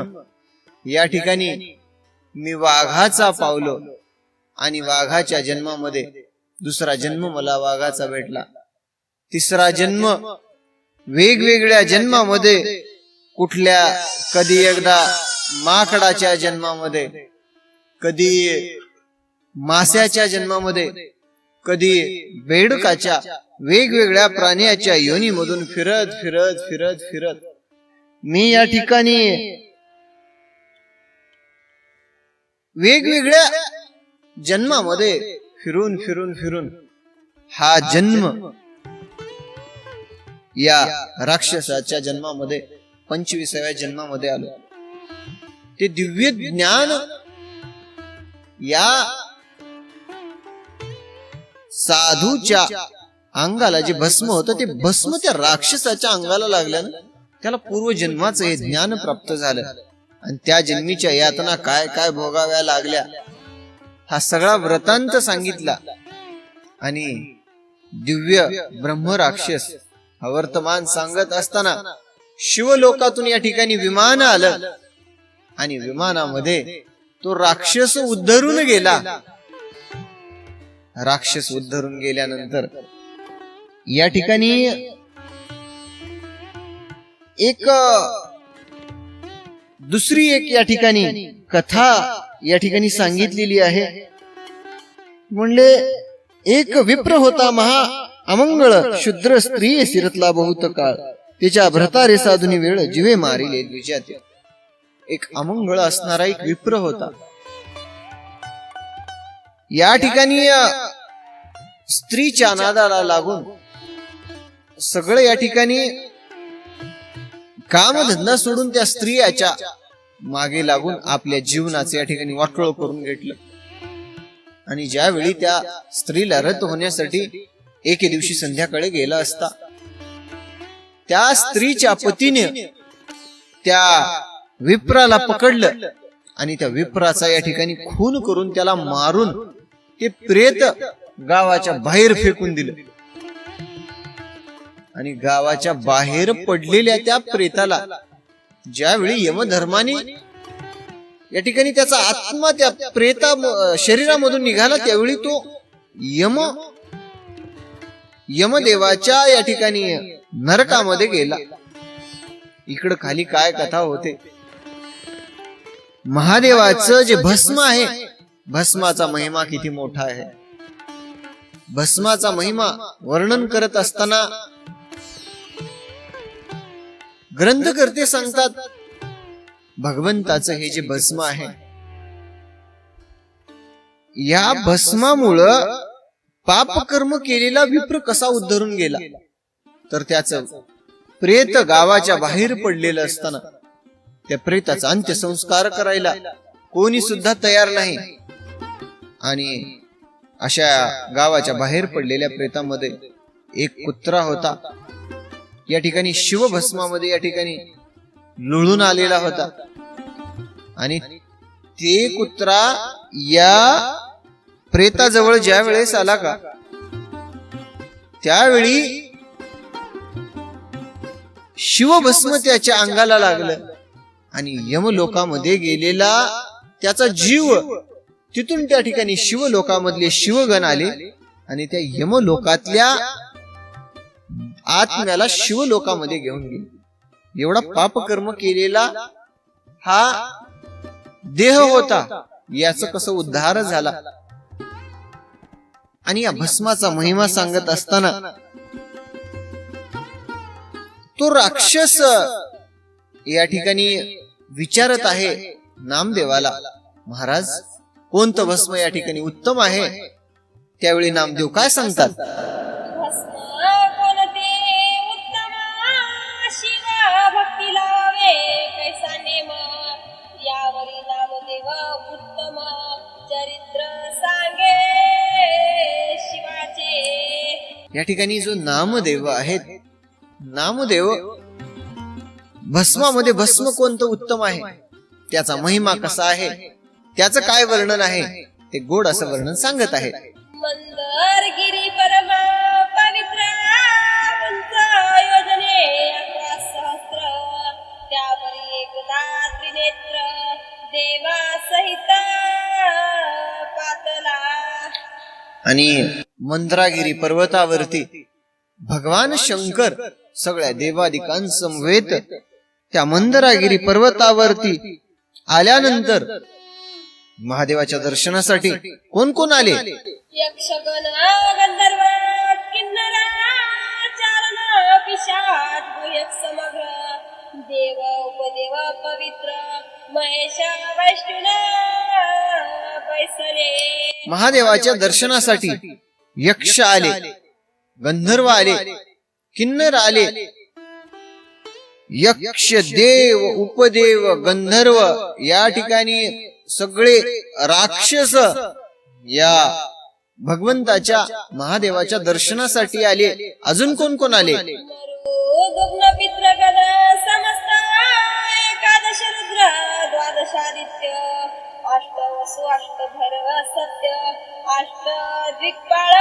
या ठिकाणी मी वाघाचा पावलो. आणि वाघाच्या जन्मामध्ये दुसरा जन्म मला वाघाचा भेटला. तिसरा जन्म वेगवेगळ्या जन्मामध्ये कुठल्या, कधी एकदा माकडाच्या जन्मामध्ये, कधी मास्याच्या जन्मामध्ये, कधी बेडकाच्या, वेगवेगळ्या प्राण्याच्या योनीमधून फिरत फिरत फिरत फिरत मी या ठिकाणी वेगवेगळ्या जन्मामध्ये फिरून फिरून फिरून हा जन्म या राक्षसाच्या जन्मामध्ये 25व्या जन्मामध्ये आलो. ते दिव्य ज्ञान या साधूच्या अंगाला जे भस्म होतं, ते भस्म त्या राक्षसाच्या अंगाला लागल्यानं त्याला पूर्वजन्माचं हे ज्ञान प्राप्त झालं. आणि त्या जन्मीच्या यातना काय काय भोगाव्या लागल्या हा सगळा वृत्तांत सांगितला. आणि दिव्य ब्रह्म राक्षस हा वर्तमान सांगत असताना शिवलोकातून या ठिकाणी विमान आलं. आणि विमानामध्ये तो राक्षस उद्धरून गेला. राक्षस उद्धरून गेल्यानंतर या ठिकाणी एक दुसरी एक या ठिकाणी कथा या ठिकाणी सांगितलेली आहे. म्हणले, एक विप्र होता महा अमंगळ, शूद्र स्त्री शिरतला बहुत काळ. तिच्या भ्रतारे साधुनी वेळ जीवे मारिले द्विजाते. एक अमंगळ असणारा एक विप्र होता. या ठिकाणी स्त्रीच्या नादाला लागून सगळं या ठिकाणी कामधंदा सोडून त्या स्त्रियाच्या मागे लागून आपल्या जीवनाचे या ठिकाणी वाटोळ करून घेतलं. आणि ज्यावेळी त्या स्त्रीला रत होण्यासाठी एके दिवशी संध्याकाळी गेला असता, त्या स्त्रीच्या पतीने त्या विप्राला पकडलं आणि त्या विप्राचा या ठिकाणी खून करून त्याला मारून ते प्रेत गावाच्या बाहेर फेकून दिलं. आणि गावाच्या बाहेर पडलेल्या त्या प्रेताला ज्यावेळी यमधर्माने या ठिकाणी त्याचा आत्मा त्या प्रेता शरीरामधून निघाला, त्यावेळी तो यमदेवाच्या या ठिकाणी नरकामध्ये गेला. इकडं खाली काय कथा होते. महादेवाचं जे भस्म आहे, भस्माचा महिमा किती मोठा आहे. भस्माचा महिमा वर्णन करत असताना ग्रंथकर्ते सांगतात, भगवंताचं हे जे भस्म आहे, या भस्मामुळं पापकर्म केलेला विप्र कसा उद्धरून गेला, तर त्याचं प्रेत गावाच्या बाहेर पडलेलं असताना त्या प्रेताचा अंत्यसंस्कार करायला कोणी सुद्धा तयार नाही. आणि अशा गावाच्या बाहेर पडलेल्या प्रेतामध्ये एक कुत्रा होता. या ठिकाणी शिवभस्मामध्ये या ठिकाणी लुळून आलेला होता. आणि ते कुत्रा या प्रेताजवळ ज्या वेळेस आला का, त्यावेळी शिवभस्म त्याच्या अंगाला लागलं आणि यमलोकामध्ये गेलेला त्याचा जीव तिथून त्या ठिकाणी शिवलोकामधले शिवगण आले आणि त्या यमलोकातल्या आत्म्याला शिवलोकामध्ये घेऊन गेले. एवढा पापकर्म केलेला हा देह होता, याचं कसं उद्धार झाला. आणि या भस्माचा महिमा सांगत असताना तो राक्षस या ठिकाणी विचारत आहे नामदेवाला, महाराज कोणतं भस्म या ठिकाणी उत्तम आहे. त्यावेळी नामदेव काय सांगतात, या ठिकाणी जो नामदेव आहेत, नामदेव भस्मामध्ये भस्म कोणतं उत्तम आहे, त्याचा महिमा कसा आहे, त्याचं काय वर्णन आहे, ते गोड असं वर्णन सांगत आहे. मंदरगिरी परमा पवित्र उंच योजने 11 सहस्र, त्यावरी एकदा त्रिनेत्र देवा सहित पातला. आणि मंद्रागिरी पर्वतावरती भगवान शंकर सगळ्या देवादिकांसमवेत त्या मंदरागिरी पर्वतावरती आल्यानंतर महादेवाच्या दर्शनासाठी कोण कोण आले, यक्षगण गंधर्व किन्नर चारण पिशाच भूयक समग्र, देव उपदेव पवित्र महेश वैष्णव बैसले. महादेवाच्या दर्शनासाठी यक्ष आले, गंधर्व आले, किन्नर आले. यक्ष देव उपदेव गंधर्व या ठिकाणी सगळे राक्षस या भगवंताच्या महादेवाच्या दर्शनासाठी आले. अजून कोण कोण आले, पित्रगण समस्त एकादश रुद्र द्वादशादित्य अष्टवसु अष्टभैरव सत्य अष्ट दिक्पाळ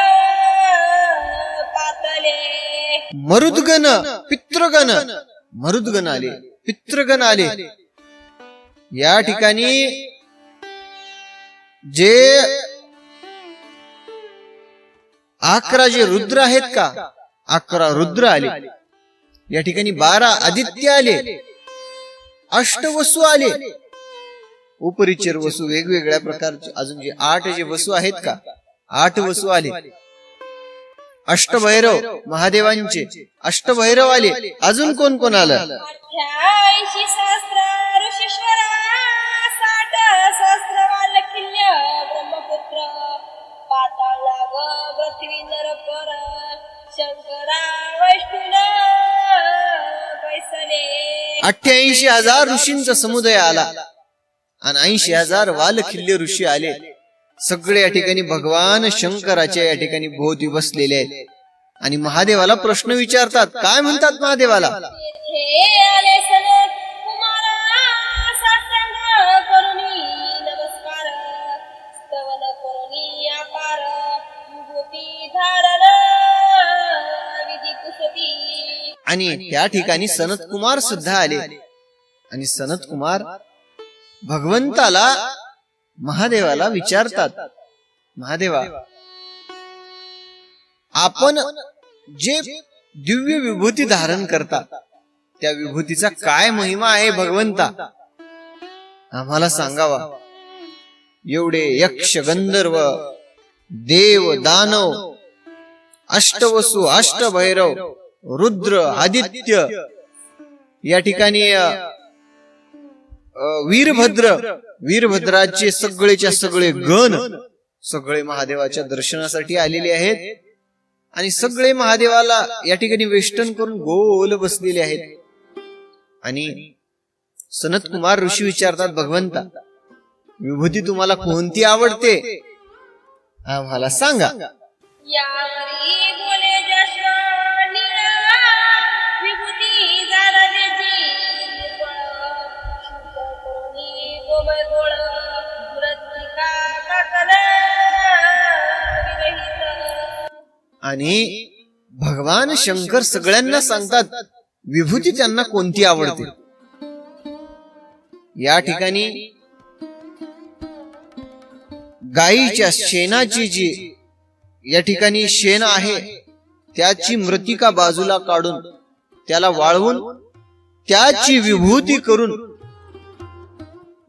पातले. मरुद्गण पितृगण, मरुद्गण आले, पितृगण आले. या ठिकाणी जे 11 जे रुद्र आहेत का, 11 रुद्र आले. या ठिकाणी 12 आदित्य आले, अष्टवसु आले, उपरिचर वसु वेगवेगळ्या प्रकारचे अजून जे 8 जे वसु आहेत का, 8 वसु आले. अष्टभैरव महादेवांचे अष्टभैरव आले. अजून कोण कोण आलं, 88 सहस्र ऋषीश्वर 60 सहस्र वालकिल्य ब्रह्मपुत्र पाताळ नाग पृथ्वी नरपर शंकरा वैष्णव बैसले. 88,000 ऋषींचा समुदाय आला आणि 80,000 वालखिल्य ऋषी आले. सगळे या ठिकाणी भगवान शंकराच्या या ठिकाणी भोवती बसलेले आहेत आणि महादेवाला प्रश्न विचारतात. काय म्हणतात महादेवाला, हे आले सनत कुमारा साष्टांग करुणी नमस्कार स्तवन करुणी अपार विभूती धारण विधी कुसती. आणि त्या ठिकाणी सनत कुमार सुद्धा आले आणि सनत कुमार भगवंताला महादेवाला विचारतात, महादेवा आपण जे दिव्य विभूती धारण करता त्या विभूतीचा काय महिमा आहे भगवंता, आम्हाला सांगावा. एवढे यक्ष गंधर्व देव दानव अष्टवसु अष्टभैरव रुद्र आदित्य या ठिकाणी वीरभद्राचे सगळेच्या सगळे गण सगळे महादेवाच्या दर्शनासाठी आलेले आहेत आणि सगळे महादेवाला या ठिकाणी वेष्टन करून गोल बसलेले आहेत. आणि सनत कुमार ऋषी विचारतात, भगवंता विभूती तुम्हाला कोणती आवडते, आम्हाला सांगा. यावरी बोले जश्वानी विभूती झाला त्याची निर्मळ शुद्ध करुणी गोमय गोळ मृत्तिका काकल विरहित. आणि भगवान शंकर सगळ्यांना सांगतात विभूती त्यांना कोणती आवडते. या ठिकाणी गायीच्या शेणाची जी या ठिकाणी शेण आहे त्याची मृत्तिका बाजूला काढून त्याला वाळवून त्याची विभूती करून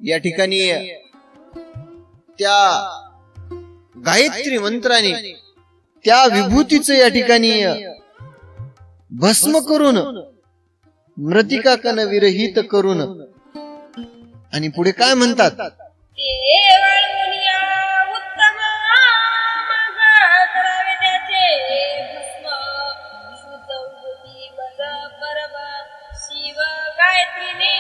या ठिकाणी त्या गायत्री मंत्राने त्या विभूतीचं या ठिकाणी भस्म करून मृत्तिका कण विरहित करून आणि पुढे काय म्हणतात, ते वाळवून या उत्तम मग करावे त्याचे भस्म शुद्ध विभूती बंद परम शिव गायत्रीने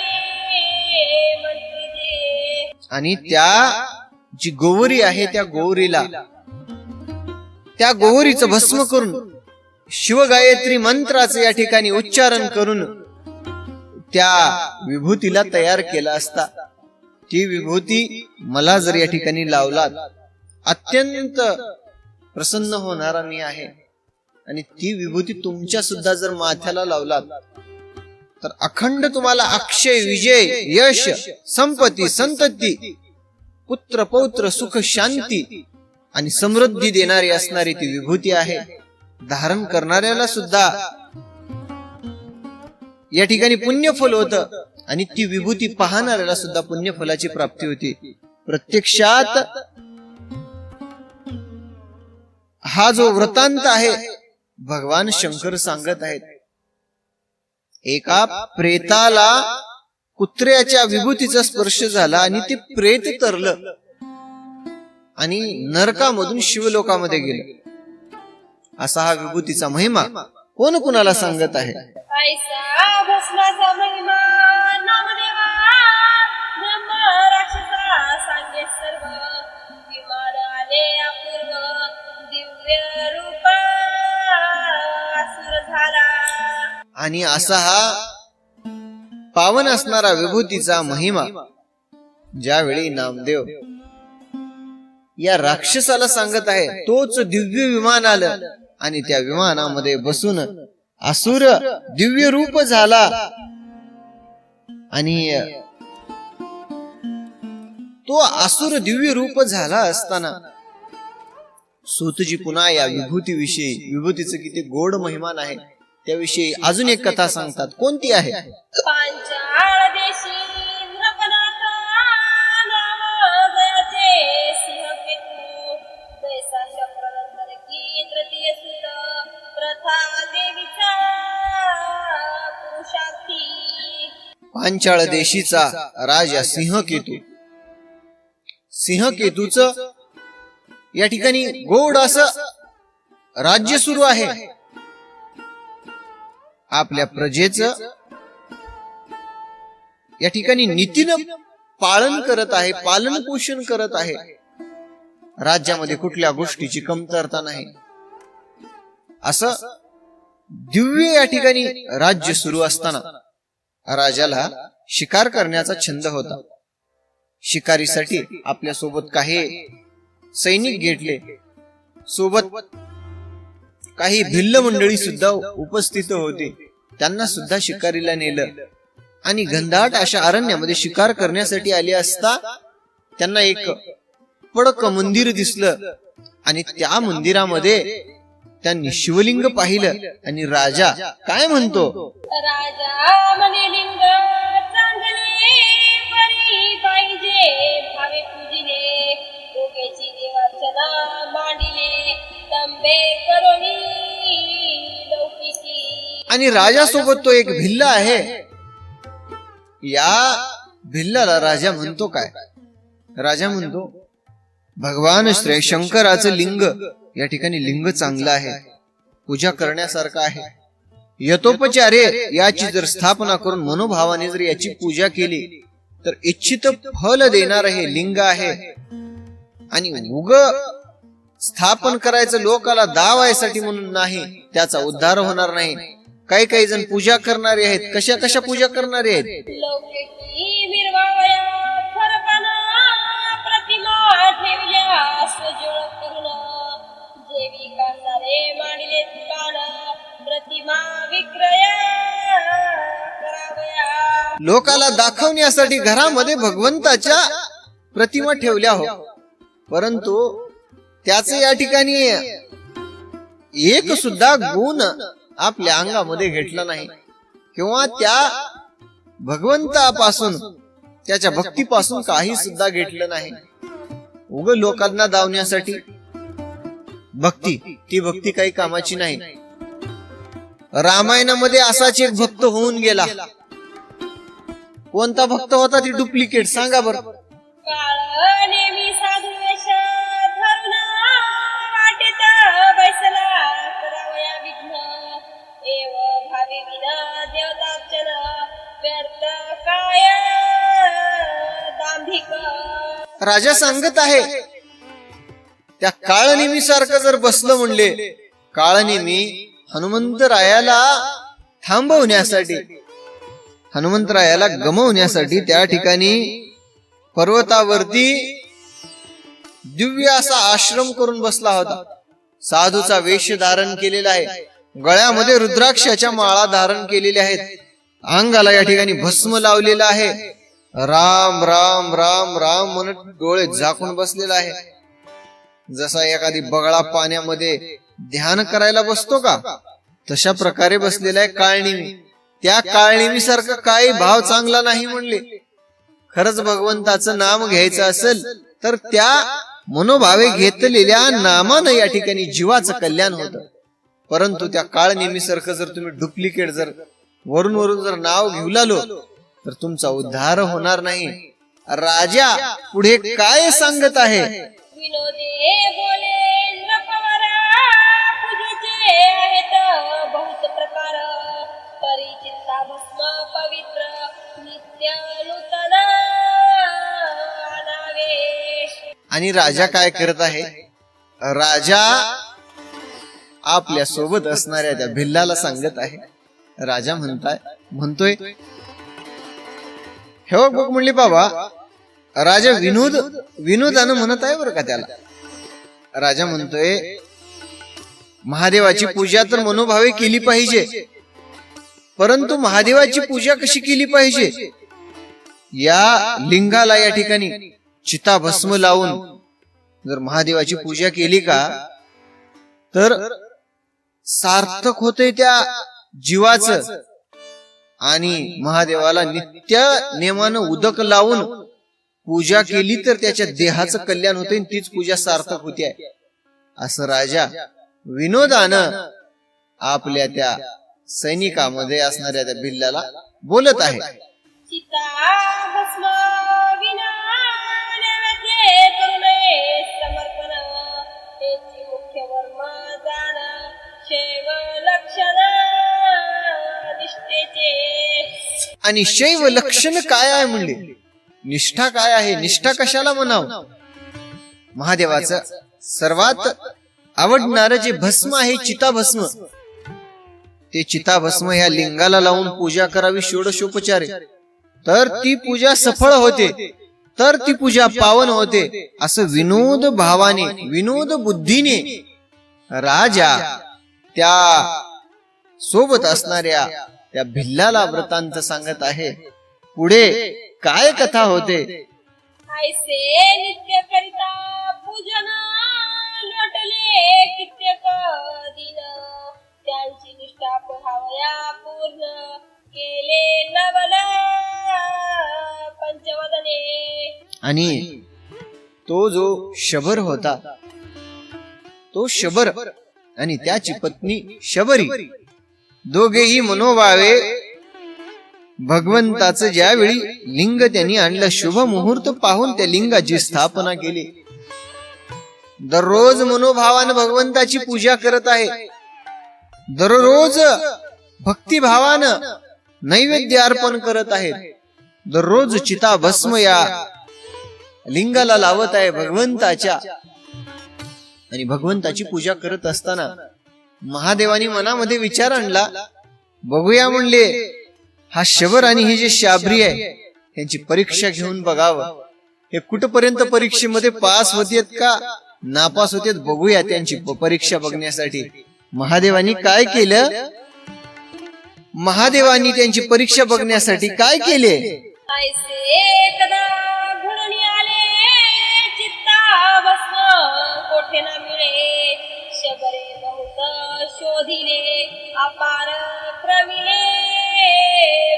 मंत्री दे. आणि त्या जी गोवरी आहे त्या गोवरीला त्या गोवरीचं भस्म करून शिवगायत्री मंत्राचं या ठिकाणी उच्चारण करून त्या विभूतीला तयार केला असता ती विभूती मला जर या ठिकाणी लावलात अत्यंत प्रसन्न होणारा मी आहे. आणि ती विभूती तुमच्या सुद्धा जर माथ्याला लावलात तर अखंड तुम्हाला अक्षय विजय यश संपत्ती संतती पुत्र पौत्र सुख शांती आणि समृद्धी देणारी असणारी ती विभूती आहे. धारण करणाऱ्याला सुद्धा या ठिकाणी पुण्यफल होतं आणि ती विभूती पाहणाऱ्याला सुद्धा पुण्यफलाची प्राप्ती होती. प्रत्यक्षात हा जो वृत्तांत आहे भगवान शंकर सांगत आहेत, एका प्रेताला कुत्र्याच्या विभूतीचा स्पर्श झाला आणि ते प्रेत तरलं आणि नरकामधून शिवलोकामध्ये गेलं. असा हा विभूतीचा महिमा कोण कुणाला सांगत आहे. ऐसा भस्माचा महिमा नामदेवा ब्रह्म राक्षसा सांगे सर्व विमान आले अपूर्व दिव्य रूप असुर झाला. आणि असा हा पावन असणारा विभूतीचा महिमा ज्यावेळी नामदेव या राक्षसाला सांगत आहे तोच दिव्य विमान आलं आणि त्या विमानामध्ये बसून असुर दिव्य रूप झाला. आणि तो असुर दिव्य रूप झाला असताना सूतजी पुन्हा या विभूतीविषयी विभूतीचं किती गोड महिमान आहे त्याविषयी अजून एक कथा सांगतात. कोणती आहे. पांचाळ देशी नृपनाथ नाम जयाचे सिंहकेतू दैसा चक्रधर की तृतीय सुत प्रथा देवीचा पुरुषार्थी. पांचाळ देशीचा राजा सिंहकेतू. सिंहकेतूचं या ठिकाणी गोड असं राज्य सुरू आहे. आपल्या प्रजेचं या ठिकाणी नीतीनं पालन करत आहे, पालन पोषण करत आहे. राज्यामध्ये कुठल्या गोष्टीची कमतरता नाही. असं दिव्य या ठिकाणी राज्य सुरू असताना राजाला शिकार करण्याचा छंद होता. शिकारीसाठी आपल्या सोबत काही सैनिक घेतले, सोबत काही भिल्ल मंडळी सुद्धा उपस्थित होते. त्यांना सुद्धा शिकारीला नेलं आणि घनदाट अशा अरण्यामध्ये शिकार करण्यासाठी आले असता त्यांना एक पडक मंदिर दिसलं आणि त्या मंदिरामध्ये त्यांनी शिवलिंग पाहिलं आणि राजा काय म्हणतो, राजा म्हणे लिंग चांगले परी पाहिजे भावे पूजिले दोघेची देवार्चना मांडिले तंबे करोनी लौकिकी. आणि राजासोबत तो एक भिल्ल आहे. या भिल्लाला राजा म्हणतो काय, राजा म्हणतो भगवान श्री शंकराचं लिंग, या ठिकाणी लिंग चांगलं आहे, पूजा करण्यासारखं आहे. यतोपचारे याची जर स्थापना करून मनोभावाने जर याची पूजा केली तर इच्छित फल देणार हे लिंग आहे. आणि उग स्थापन करायचं लोकाला दावायसाठी म्हणून नाही, त्याचा उद्धार होणार नाही. काही काही जण पूजा करणारे आहेत. कशा कशा पूजा करणारे आहेत, लौकिकी विरवावया फरकना प्रतिमा ठेवल्या सजोळ करून जेवी कासारे मांडिले दुकान प्रतिमा विक्रया करावया. लोकाला दाखवण्यासाठी घरामध्ये भगवंताच्या प्रतिमा ठेवल्या हो, परंतु त्याचे या ठिकाणी एक सुद्धा गुण आपल्या अंगामध्ये घेतला नाही, किंवा त्या भगवंतापासून त्याच्या भक्तीपासून काही सुद्धा घेतलं नाही. उग लोकांना दावण्यासाठी भक्ती, ती भक्ती काही कामाची नाही. रामायणामध्ये असाच एक भक्त होऊन गेला. कोणता भक्त होता, ती डुप्लिकेट सांगा बरं. काळ नेहमी साधू वेश धरून वाटेत बैसला करावया विघ्न एव भावी विना देवतार्चन व्यर्थ काय दांभिक. राजा सांगत आहे त्या काळनेमी सारखं जर बसलं म्हणले, काळनेमी हनुमंतरायाला थांबवण्यासाठी, हनुमंतरायाला गमवण्यासाठी त्या ठिकाणी पर्वतावरती दिव्य असा आश्रम करून बसला होता. साधूचा वेश धारण केलेला आहे, गळ्यामध्ये रुद्राक्षाच्या माळा धारण केलेल्या आहेत, अंगाला या ठिकाणी भस्म लावलेला आहे, राम राम राम राम म्हणत डोळे झाकून बसलेला आहे. जसा एखादी बगळा पाण्यामध्ये ध्यान करायला बसतो का, तशा प्रकारे बसलेला आहे काळनिमी. त्या काळनिमी सारखं काही भाव चांगला नाही म्हणले. खरंच भगवंताचं नाम घ्यायचं असेल तर त्या मनोभावे घेतलेल्या नामानं या ठिकाणी जीवाचं कल्याण होतं. परंतु त्या काळनिमी सारखं जर तुम्ही डुप्लिकेट जर वरून वरून जर नाव घेऊ लागलो तर तुमचा उद्धार होणार नाही. राजा पुढे काय सांगत आहे, विनोदे बोले नपवरा पूजेचे आहेत बहुत प्रकार परिचिता भस्म पवित्र नित्य नूतन अनावेश. आणि राजा काय करत आहे, राजा आपल्या सोबत असणाऱ्या त्या भिल्लाला सांगत आहे. राजा म्हणतोय हे बघ म्हणली बाबा, राजा विनोदानं म्हणत आहे बरं का त्याला. राजा म्हणतोय महादेवाची पूजा तर मनोभावे केली पाहिजे, परंतु महादेवाची पूजा कशी केली पाहिजे, या लिंगाला या ठिकाणी चिता भस्म लावून जर महादेवाची पूजा केली का तर सार्थक होते त्या जीवाचं. आणि महादेवाला नित्य नेमानं उदक लावून पूजा केली तर त्याच्या देहाचं कल्याण होते, तीच पूजा सार्थक होते. असं राजा विनोदानं आपल्या त्या सैनिकामध्ये असणाऱ्या त्या भिल्लाला बोलत आहे. चिता भस्म विना नैवेद्य करू नये समर्पण त्याची मुख्य वर्म जाण शैव लक्षण निष्ठेचे. आणि शैव लक्षण काय आहे म्हणले, निष्ठा काय आहे, निष्ठा कशाला म्हणाव. महादेवाचं सर्वात आवडणारं जे भस्म आहे चिताभस्म, ते चिताभस्म या लिंगाला लावून पूजा करावी षोडशोपचारे, तर ती पूजा सफळ होते, तर ती पूजा पावन होते. असं विनोद भावाने विनोद बुद्धीने राजा त्या सोबत असणाऱ्या त्या भिल्लाला वृत्तांत सांगत आहे. पुढे काय कथा होते, ऐसे नित्य करिता पूजन लोटले कित्येक दिन आणि तो जो शबर होता, तो शबर आणि त्याची पत्नी शबरी दोघेही मनोभावे भगवंताचं ज्यावेळी लिंग त्यांनी आणलं, शुभ मुहूर्त पाहून त्या लिंगाची स्थापना केली. दररोज मनोभावानं भगवंताची पूजा करत आहे. दररोज भक्तिभावानं नैवेद्य अर्पण करत आहेत. दररोज चिता भस्म या लिंगाला लावत आहे भगवंताच्या. आणि भगवंताची पूजा करत असताना महादेवानी मनामध्ये विचार आणला, बघूया म्हणले हा शबर आणि ही जी शाबरी आहे यांची परीक्षा घेऊन बघावं, हे कुठपर्यंत परीक्षेमध्ये पास होतेत का नापास होतेत, बघूया त्यांची परीक्षा बघण्यासाठी. महादेवानी काय केलं, महादेवानी त्यांची परीक्षा बघण्यासाठी काय केले, ऐसे एकदा घडून आले चित्ता भस्म कोठे ना मिळे, शबरे बहुत शोधिले अपार प्रविले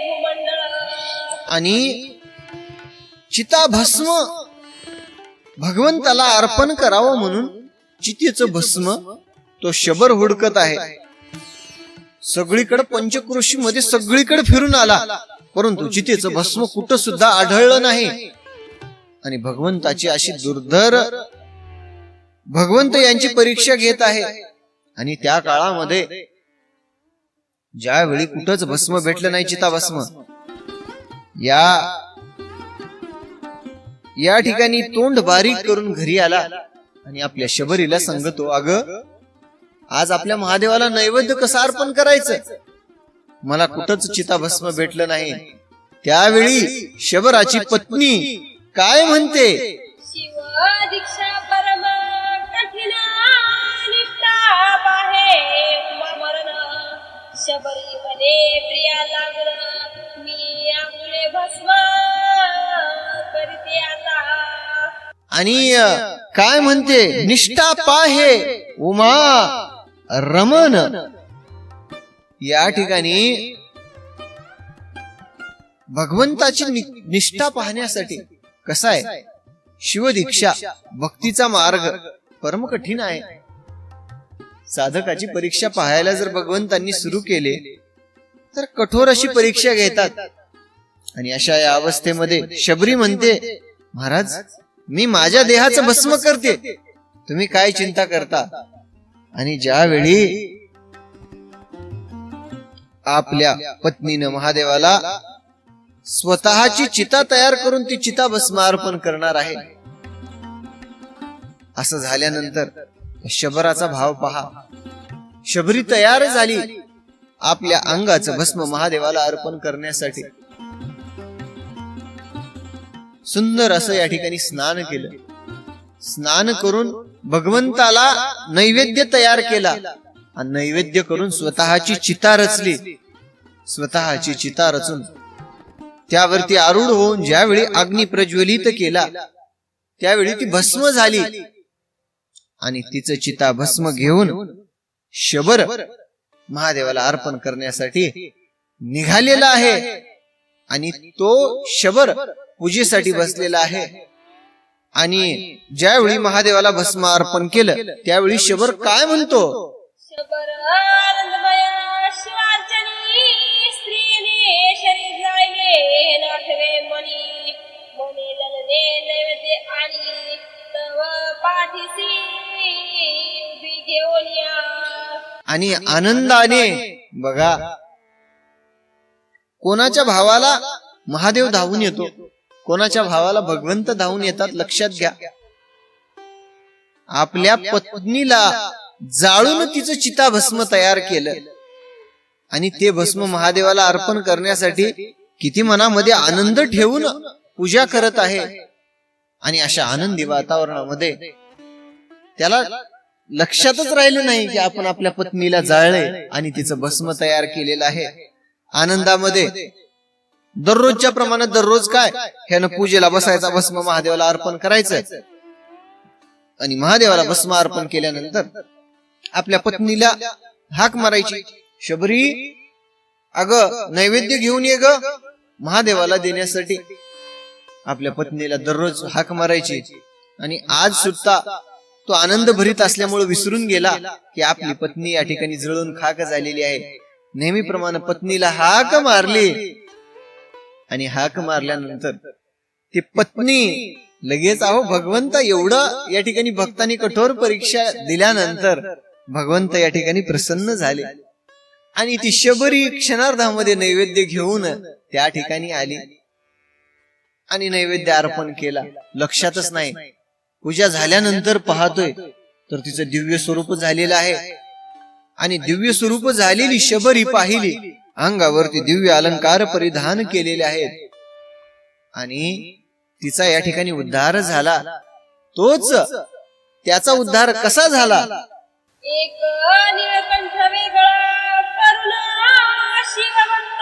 भूमंडळ. आणि चिता भस्म भगवंताला अर्पण करावं म्हणून चितेचं भस्म तो शबर हुडकत आहे. सगळीकडे पंचक्रोशी मध्ये सगळीकडे फिरून आला, परंतु चितेचं भस्म कुठं सुद्धा आढळलं नाही. आणि भगवंताची अशी दुर्धर भगवंत यांची परीक्षा घेत आहे. आणि त्या काळामध्ये ज्यावेळी कुठंच भस्म भेटलं नाही, चिता भस्म, या ठिकाणी तोंड बारीक करून घरी आला आणि आपल्या शबरीला सांगतो, अगं आज आपल्या महादेवाला नैवेद्य कसं अर्पण करायचं, मला कुठंच चिता भस्म भेटलं नाही. त्यावेळी शबराची पत्नी काय म्हणते, शिव दीक्षा परम कठिना निष्ठा पाहे उमा मरण, शबरी म्हणे प्रिया लागलं मी आमुले भस्म करते आता. आणि काय म्हणते, निष्ठा पाहे उमा रमन. या ठिकाणी भगवंताची निष्ठा पाहण्यासाठी कसा आहे, शिवदीक्षा भक्तीचा मार्ग परम कठीण आहे. साधकाची परीक्षा पाहायला जर भगवंतांनी सुरू केले तर कठोर अशी परीक्षा घेतात. आणि अशा या अवस्थेमध्ये शबरी म्हणते, महाराज मी माझ्या देहाचं भस्म करते, तुम्ही काय चिंता करता. आणि ज्यावेळी आपल्या पत्नीनं महादेवाला स्वतःची चिता तयार करून ती चिता भस्म अर्पण करणार आहे, असं झाल्यानंतर शबराचा भाव पहा. शबरी तयार झाली आपल्या अंगाचं भस्म महादेवाला अर्पण करण्यासाठी. सुंदर असं या ठिकाणी स्नान केलं. स्नान करून भगवंताला नैवेद्य तयार केला आणि नैवेद्य करून स्वतःची चिता रचली. स्वतःची चिता रचून त्यावरती आरूढ होऊन ज्यावेळी अग्नी प्रज्वलित केला त्यावेळी ती भस्म झाली. आणि तिचं चिता भस्म घेऊन शबर महादेवाला अर्पण करण्यासाठी निघालेला आहे. आणि तो शबर पूजेसाठी बसलेला आहे. आणि ज्यावेळी महादेवाला भस्म अर्पण केलं त्यावेळी शबर काय म्हणतो, शबर आनंदमय शिवार्चनी स्त्रीने शरीर जायले नाठवे मनी, मनी ललने नैवेद्य आणि तव पाठीसी उभी घेऊन या. आणि आनंदाने बघा कोणाच्या भावाला महादेव धावून येतो, कोणाच्या भावाला भगवंत धावून येतात. लक्षात घ्या, आपल्या पत्नीला जाळून तिचं चिता भस्म तयार केलं आणि ते भस्म महादेवाला अर्पण करण्यासाठी किती मनामध्ये आनंद ठेवून पूजा करत आहे. आणि अशा आनंदी वातावरणामध्ये त्याला लक्षातच राहिलं नाही की आपण आपल्या पत्नीला जाळले आणि तिचं भस्म तयार केलेलं आहे. आनंदामध्ये दररोजच्या प्रमाणात दररोज काय ह्यानं पूजेला बसायचा, भस्म महादेवाला अर्पण करायचं. आणि महादेवाला भस्म अर्पण केल्यानंतर आपल्या पत्नीला हाक मारायची, शबरी अगं नैवेद्य घेऊन ये ग महादेवाला देण्यासाठी. आपल्या पत्नीला दररोज हाक मारायची आणि आज सुद्धा तो आनंद भरीत असल्यामुळे विसरून गेला की आपली पत्नी या ठिकाणी जळून खाक झालेली आहे. नेहमीप्रमाणे पत्नीला हाक मारली आणि हाक मारल्यानंतर ती पत्नी लगेच भगवंत एवढं या ठिकाणी भक्तांनी कठोर परीक्षा दिल्यानंतर भगवंत या ठिकाणी प्रसन्न झाले आणि ती शबरी क्षणार्धामध्ये नैवेद्य घेऊन त्या ठिकाणी आली आणि नैवेद्य अर्पण केला. लक्षातच नाही, पूजा झाल्यानंतर पाहतोय तर तिचं दिव्य स्वरूप झालेलं आहे आणि दिव्य स्वरूप झालेली शबरी पाहिली, अंगावरती दिव्य अलंकार परिधान केलेले आहेत आणि तिचा या ठिकाणी उद्धार झाला. तोच त्याचा उद्धार कसा झाला? एक निळकंठ वेगळा करुणा शिवभक्त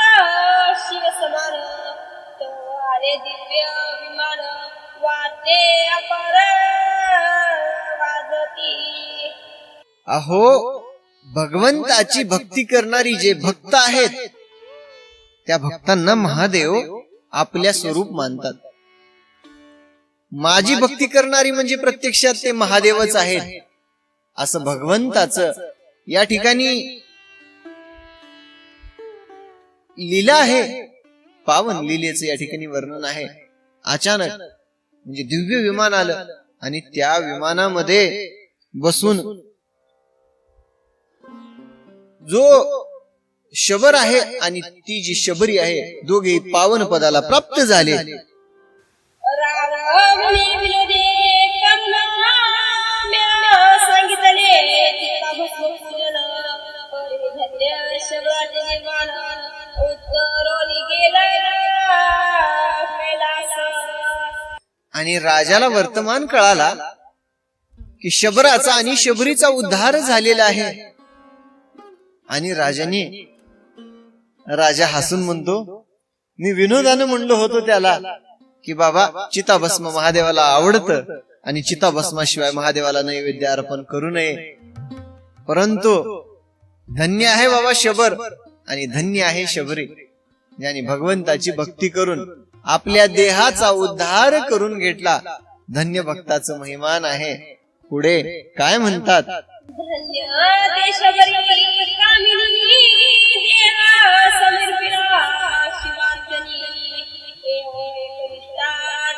शिव समान, तो आले दिव्य विमान वाटे अपार वाजती. अहो, भगवंताची भक्ती करणारी जे भक्त आहेत त्या भक्तांना महादेव आपल्या स्वरूप मानतात. माझी भक्ती करणारी म्हणजे प्रत्यक्षात ते महादेवच आहेत असं भगवंताचं या ठिकाणी लीला आहे. पावन लीलेचं या ठिकाणी वर्णन आहे. अचानक म्हणजे दिव्य विमान आलं आणि त्या विमानामध्ये बसून जो शबर आहे आणि ती जी शबरी आहे दोघे पावन पदाला प्राप्त झाले. आणि राजाला वर्तमान कळाला की शबराचा आणि शबरीचा उद्धार झालेला आहे. आणि राजा हसून म्हणतो, मी विनोदानं म्हणलो होतो त्याला की बाबा चिताभस्म महादेवाला आवडतं आणि चिताभस्माशिवाय महादेवाला नैवेद्य अर्पण करू नये, परंतु धन्य आहे बाबा शबर आणि धन्य आहे शबरी ज्यांनी भगवंताची भक्ती करून आपल्या देहाचा उद्धार करून घेतला. धन्य भक्ताचं महिमान आहे. पुढे काय म्हणतात? धन्य ते शबरी कामिनी देवा समर्पिला शिवार्चनी,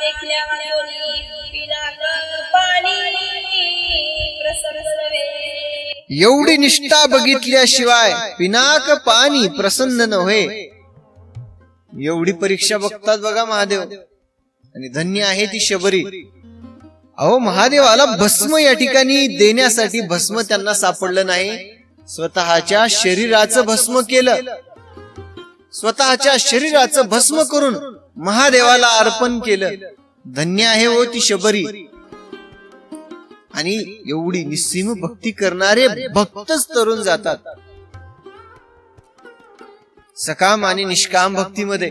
देखल्या पाणी प्रसन्न. एवढी निष्ठा बघितल्याशिवाय पिनाक पाणी प्रसन्न नव्हे. एवढी परीक्षा बघतात बघा महादेव. आणि धन्य आहे ती शबरी. अहो, महादेवाला भस्म या ठिकाणी देण्यासाठी भस्म त्यांना सापडलं नाही, स्वतःच्या शरीराचं भस्म केलं. स्वतःच्या शरीराचं भस्म करून महादेवाला अर्पण केलं. धन्य आहे हो ती शबरी. आणि एवढी निस्सीम भक्ती करणारे भक्तच तरुण जातात. सकाम आणि निष्काम भक्तीमध्ये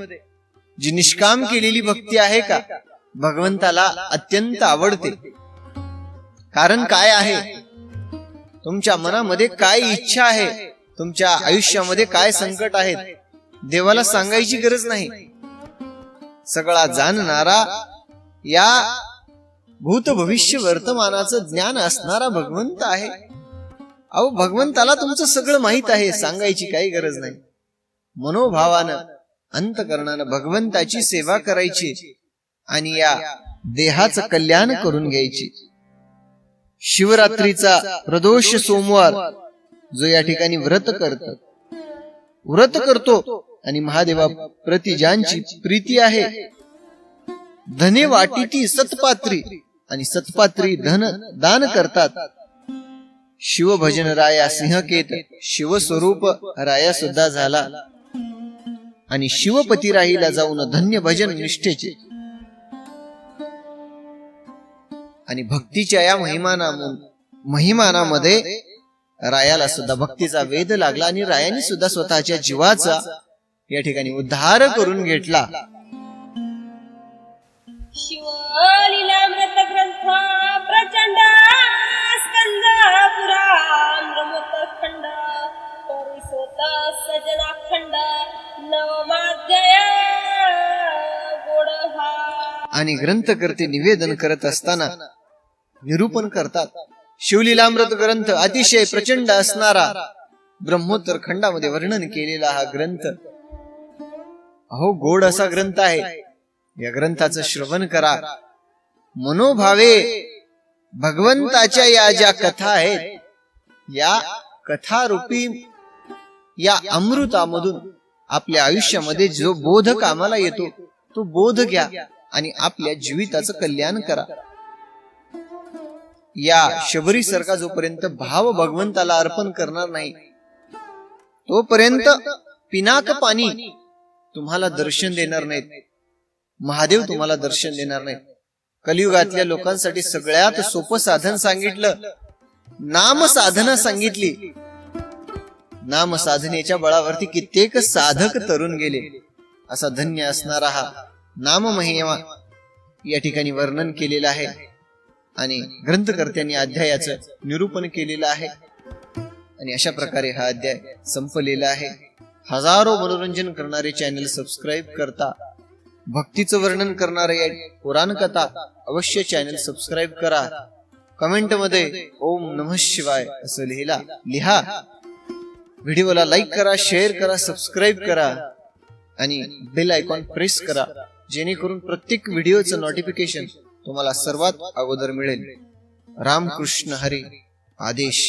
जी निष्काम केलेली भक्ती आहे का भगवंताला अत्यंत आवडते. कारण काय आहे, तुमच्या मनामध्ये काय इच्छा आहे, तुमच्या आयुष्यामध्ये काय संकट आहेत, देवाला सांगायची गरज नाही. सगळा जाणणारा, या भूत भविष्य वर्तमानाचं ज्ञान असणारा भगवंत आहे. अहो, भगवंताला तुमचं सगळं माहित आहे, सांगायची काही गरज नाही. मनोभावानं अंतकरणानं भगवंताची सेवा करायची आणि या देहाचं कल्याण करून घ्यायची. शिवरात्रीचा प्रदोष सोमवार जो या ठिकाणी व्रत करतो आणि महादेवा प्रति ज्यांची प्रीती आहे, धने वाटीती सतपात्री आणि सतपात्री धन दान करतात. शिवभजन राया सिंहकेत शिवस्वरूप राया सुद्धा झाला आणि शिवपती राहीला जाऊन धन्य भजन निष्ठेचे. आणि भक्तीच्या या महिमानामध्ये रायाला सुद्धा भक्तीचा वेध लागला आणि रायाने सुद्धा स्वतःच्या जीवाचा या ठिकाणी उद्धार करून घेतला. शिवलीलामृत ग्रंथ प्रचंड स्कंद पुराण परिसोत सजनाखंड नवमाध्याय गोडहा. आणि ग्रंथकर्ते निवेदन करत असताना निरूपण करतात. शिवलीलामृत ग्रंथ अतिशय प्रचंड असणारा ब्रह्मोत्तर खंडामध्ये वर्णन केलेला हा ग्रंथ अहो गोड असा ग्रंथ आहे. या ग्रंथाचं श्रवण करा. मनोभावे भगवंताच्या या ज्या कथा आहेत या कथारूपी या अमृतामधून आपल्या आयुष्यामध्ये जो बोध कामाला येतो तो बोध घ्या आणि आपल्या जीविताचं कल्याण करा. या शबरी सारखा जोपर्यंत भाव भगवंताला अर्पण करणार नाही तोपर्यंत पिनाक पाणी तुम्हाला दर्शन देणार नाहीत. महादेव तुम्हाला दर्शन देणार नाहीत. कलियुगातल्या लोकांसाठी सगळ्यात सोपं साधन सांगितलं, नाम साधना सांगितली. नाम साधनेच्या बळावरती कित्येक साधक तरुण गेले. असा धन्य असणारा हा नाम महिमा या ठिकाणी वर्णन केलेलं आहे आणि ग्रंथकर्त्यांनी अध्यायाचं निरूपण केलेलं आहे. आणि अशा प्रकारे हा अध्याय संपलेला आहे. हजारो मनोरंजन करणारे चॅनल सबस्क्राईब करता, भक्तीचं वर्णन करणारे या पुराण कथा अवश्य चॅनल सबस्क्राईब करा. कमेंट मध्ये ओम नमः शिवाय असं लिहा. व्हिडिओला लाईक करा, शेअर करा, सबस्क्राईब करा आणि बेल आयकॉन प्रेस करा जेणेकरून प्रत्येक व्हिडिओचं नोटिफिकेशन तुम्हाला सर्वात अगोदर मिळेल. रामकृष्ण हरी आदेश.